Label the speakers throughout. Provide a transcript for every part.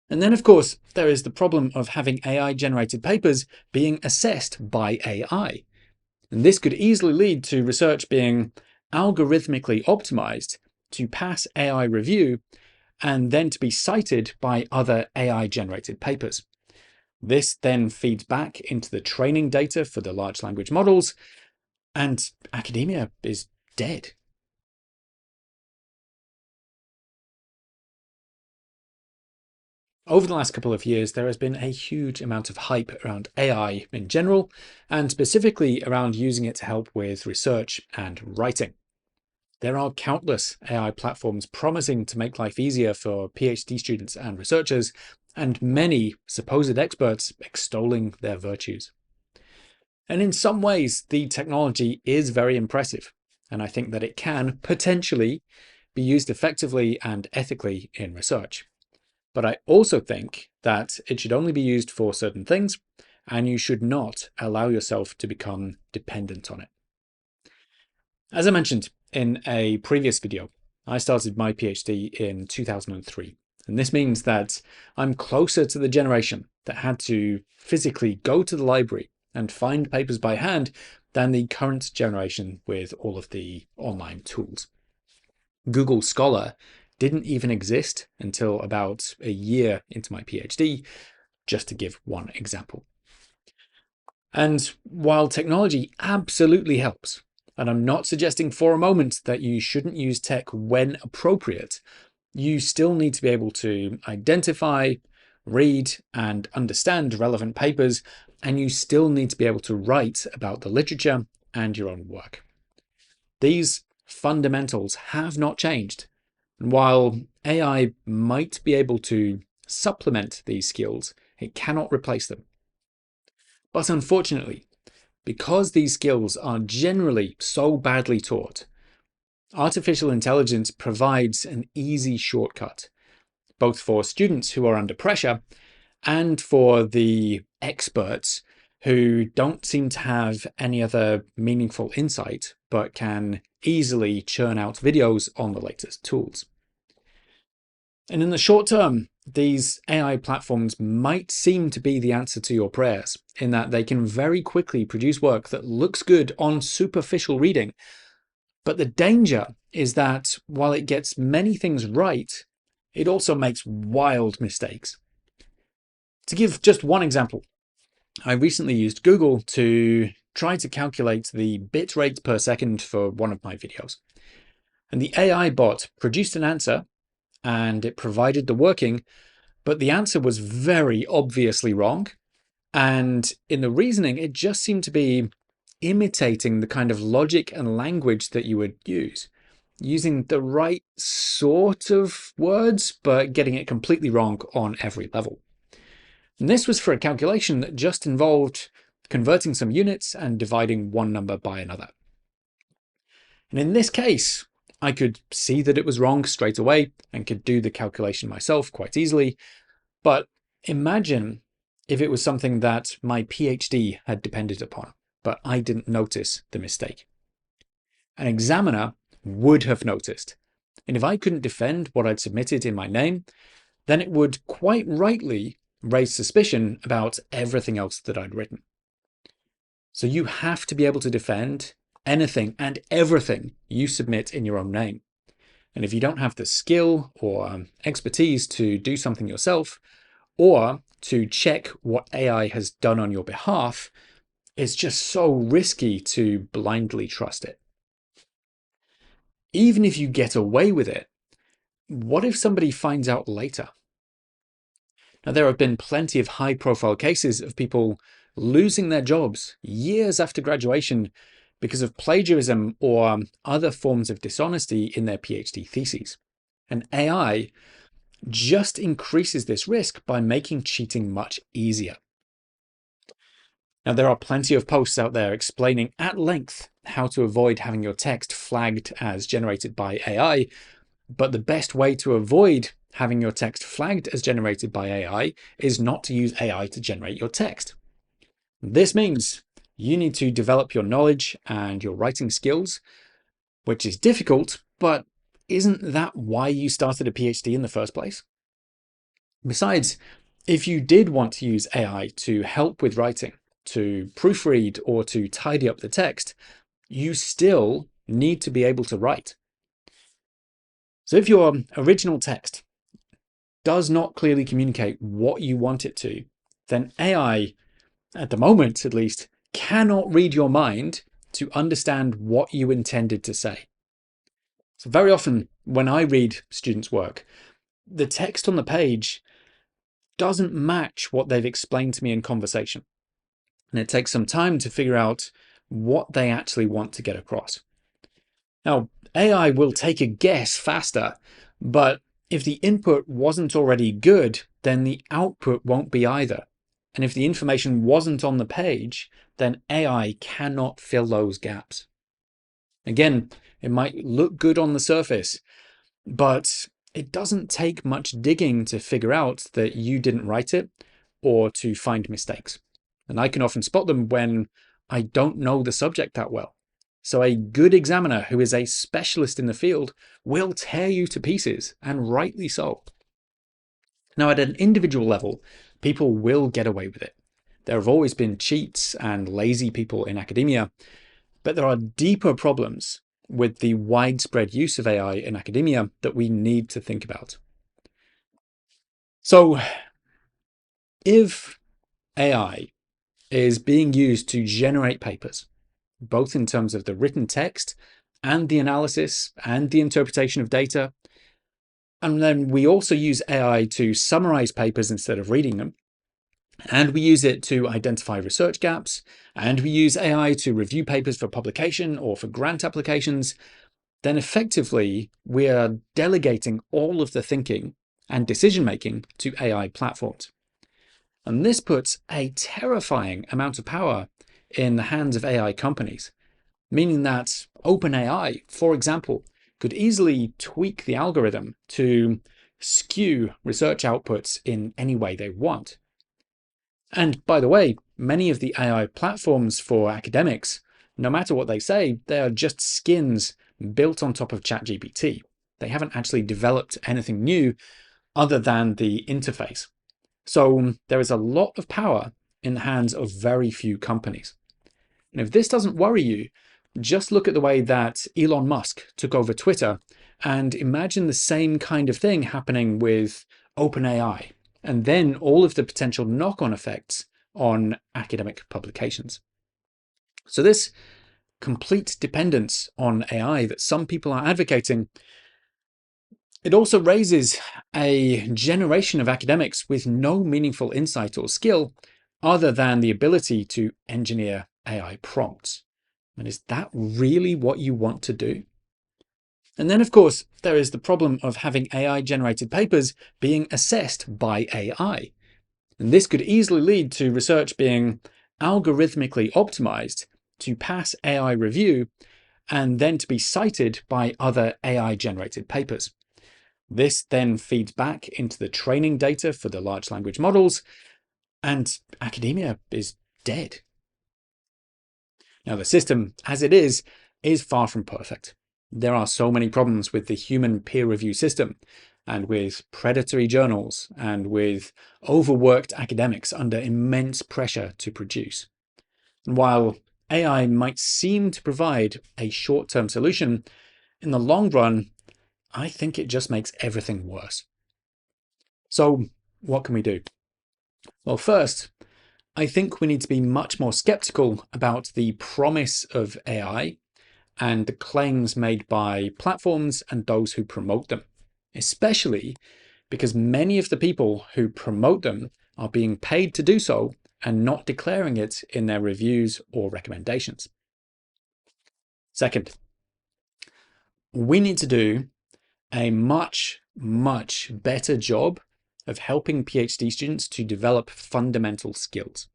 Speaker 1: And then, of course, there is the problem of having AI-generated papers being assessed by AI. And this could easily lead to research being algorithmically optimized to pass AI review and then to be cited by other AI-generated papers. This then feeds back into the training data for the large language models, and academia is dead. Over the last couple of years, there has been a huge amount of hype around AI in general, and specifically around using it to help with research and writing. There are countless AI platforms promising to make life easier for PhD students and researchers, and many supposed experts extolling their virtues. And in some ways, the technology is very impressive, and I think that it can potentially be used effectively and ethically in research. But I also think that it should only be used for certain things, and you should not allow yourself to become dependent on it. As I mentioned in a previous video, I started my PhD in 2003. And this means that I'm closer to the generation that had to physically go to the library and find papers by hand than the current generation with all of the online tools. Google Scholar didn't even exist until about a year into my PhD, just to give one example. And while technology absolutely helps, and I'm not suggesting for a moment that you shouldn't use tech when appropriate, you still need to be able to identify, read, and understand relevant papers, and you still need to be able to write about the literature and your own work. These fundamentals have not changed. And while AI might be able to supplement these skills, it cannot replace them. But unfortunately, because these skills are generally so badly taught, artificial intelligence provides an easy shortcut, both for students who are under pressure and for the experts who don't seem to have any other meaningful insight, but can easily churn out videos on the latest tools. And in the short term, these AI platforms might seem to be the answer to your prayers, in that they can very quickly produce work that looks good on superficial reading. But the danger is that while it gets many things right, it also makes wild mistakes. To give just one example, I recently used Google to try to calculate the bit rate per second for one of my videos. And the AI bot produced an answer and it provided the working, but the answer was very obviously wrong. And in the reasoning, it just seemed to be imitating the kind of logic and language that you would use, using the right sort of words, but getting it completely wrong on every level. And this was for a calculation that just involved converting some units and dividing one number by another. And in this case, I could see that it was wrong straight away and could do the calculation myself quite easily. But imagine if it was something that my PhD had depended upon, but I didn't notice the mistake. An examiner would have noticed. And if I couldn't defend what I'd submitted in my name, then it would quite rightly raise suspicion about everything else that I'd written. So you have to be able to defend anything and everything you submit in your own name. And if you don't have the skill or expertise to do something yourself, or to check what AI has done on your behalf, it's just so risky to blindly trust it. Even if you get away with it, what if somebody finds out later? Now, there have been plenty of high-profile cases of people losing their jobs years after graduation because of plagiarism or other forms of dishonesty in their PhD theses. And AI just increases this risk by making cheating much easier. Now, there are plenty of posts out there explaining at length how to avoid having your text flagged as generated by AI, but the best way to avoid having your text flagged as generated by AI is not to use AI to generate your text. This means you need to develop your knowledge and your writing skills, which is difficult, but isn't that why you started a PhD in the first place? Besides, if you did want to use AI to help with writing, to proofread, or to tidy up the text, you still need to be able to write. So if your original text does not clearly communicate what you want it to, then AI, at the moment at least, cannot read your mind to understand what you intended to say. So very often when I read students' work, the text on the page doesn't match what they've explained to me in conversation. And it takes some time to figure out what they actually want to get across. Now, AI will take a guess faster, but if the input wasn't already good, then the output won't be either. And if the information wasn't on the page, then AI cannot fill those gaps. Again, it might look good on the surface, but it doesn't take much digging to figure out that you didn't write it or to find mistakes. And I can often spot them when I don't know the subject that well. So a good examiner who is a specialist in the field will tear you to pieces, and rightly so. Now, at an individual level, people will get away with it. There have always been cheats and lazy people in academia, but there are deeper problems with the widespread use of AI in academia that we need to think about. So, if AI is being used to generate papers, both in terms of the written text and the analysis and the interpretation of data, and then we also use AI to summarize papers instead of reading them, and we use it to identify research gaps, and we use AI to review papers for publication or for grant applications, then effectively we are delegating all of the thinking and decision-making to AI platforms. And this puts a terrifying amount of power in the hands of AI companies, meaning that OpenAI, for example, could easily tweak the algorithm to skew research outputs in any way they want. And by the way, many of the AI platforms for academics, no matter what they say, they are just skins built on top of ChatGPT. They haven't actually developed anything new other than the interface. So there is a lot of power in the hands of very few companies. And if this doesn't worry you, just look at the way that Elon Musk took over Twitter and imagine the same kind of thing happening with OpenAI, and then all of the potential knock-on effects on academic publications. So this complete dependence on AI that some people are advocating, it also raises a generation of academics with no meaningful insight or skill other than the ability to engineer AI prompts. And is that really what you want to do? And then, of course, there is the problem of having AI-generated papers being assessed by AI. And this could easily lead to research being algorithmically optimized to pass AI review and then to be cited by other AI-generated papers. This then feeds back into the training data for the large language models, and academia is dead. Now, the system, as it is far from perfect. There are so many problems with the human peer review system, and with predatory journals, and with overworked academics under immense pressure to produce. And while AI might seem to provide a short-term solution, in the long run, I think it just makes everything worse. So what can we do? Well, first, I think we need to be much more skeptical about the promise of AI and the claims made by platforms and those who promote them, especially because many of the people who promote them are being paid to do so and not declaring it in their reviews or recommendations. Second, we need to do a much better job of helping PhD students to develop fundamental skills.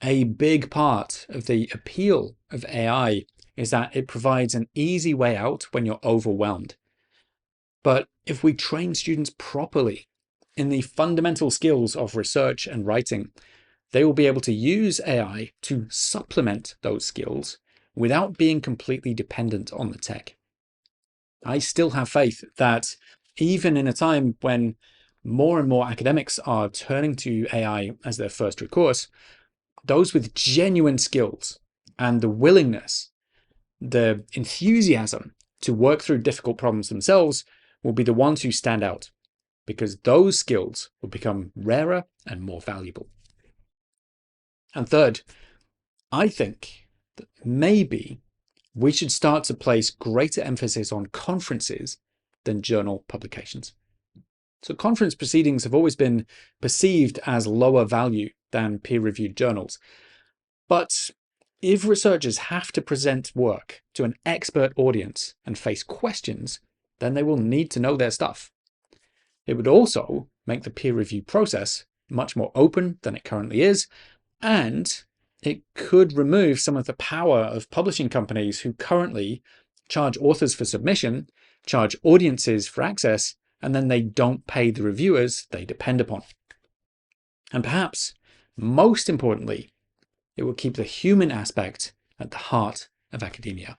Speaker 1: A big part of the appeal of AI is that it provides an easy way out when you're overwhelmed. But if we train students properly in the fundamental skills of research and writing, they will be able to use AI to supplement those skills without being completely dependent on the tech. I still have faith that even in a time when more and more academics are turning to AI as their first recourse, those with genuine skills and the willingness, the enthusiasm to work through difficult problems themselves will be the ones who stand out, because those skills will become rarer and more valuable. And third, I think that maybe we should start to place greater emphasis on conferences than journal publications. So conference proceedings have always been perceived as lower value than peer-reviewed journals. But if researchers have to present work to an expert audience and face questions, then they will need to know their stuff. It would also make the peer review process much more open than it currently is, and it could remove some of the power of publishing companies who currently charge authors for submission, charge audiences for access, and then they don't pay the reviewers they depend upon. And perhaps, most importantly, it will keep the human aspect at the heart of academia.